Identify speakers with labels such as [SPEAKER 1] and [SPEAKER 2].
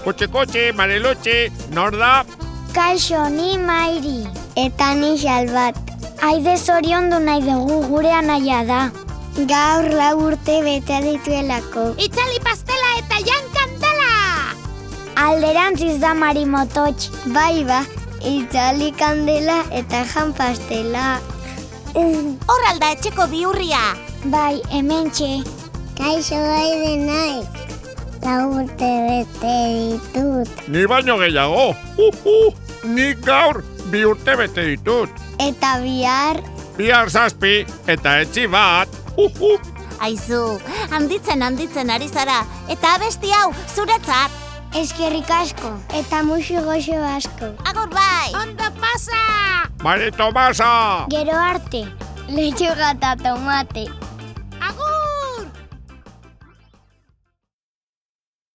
[SPEAKER 1] Kutxi, Marilutxi, nor da?
[SPEAKER 2] Kaixo, ni Mairi.
[SPEAKER 3] Eta ni Xalbat.
[SPEAKER 2] Aide zoriondu nahi dugu, gure anaia da.
[SPEAKER 3] Gaur 4 urte bete dituelako.
[SPEAKER 4] Itzali pastela eta jan kandela!
[SPEAKER 2] Alderantziz da Marimototx.
[SPEAKER 3] Bai ba, itzali kandela eta jan pastela.
[SPEAKER 4] Hor alda etxeko bihurria.
[SPEAKER 2] Bai, hementxe.
[SPEAKER 3] Kaixo Aide naiz. 4 urte bete ditut.
[SPEAKER 1] Ni baino gehiago. Nik gaur 2 urte bete ditut.
[SPEAKER 3] Eta bihar...
[SPEAKER 1] Bihar 7 eta etxi bat.
[SPEAKER 4] Aizu, handitzen ari zara. Eta abesti hau, zuretzat.
[SPEAKER 2] Eskerrik asko.
[SPEAKER 3] Eta musu goxo asko.
[SPEAKER 4] Agur bai!
[SPEAKER 5] Ondo pasa!
[SPEAKER 1] Mari Tomasa!
[SPEAKER 2] Gero arte.
[SPEAKER 3] Lechuga eta tomate.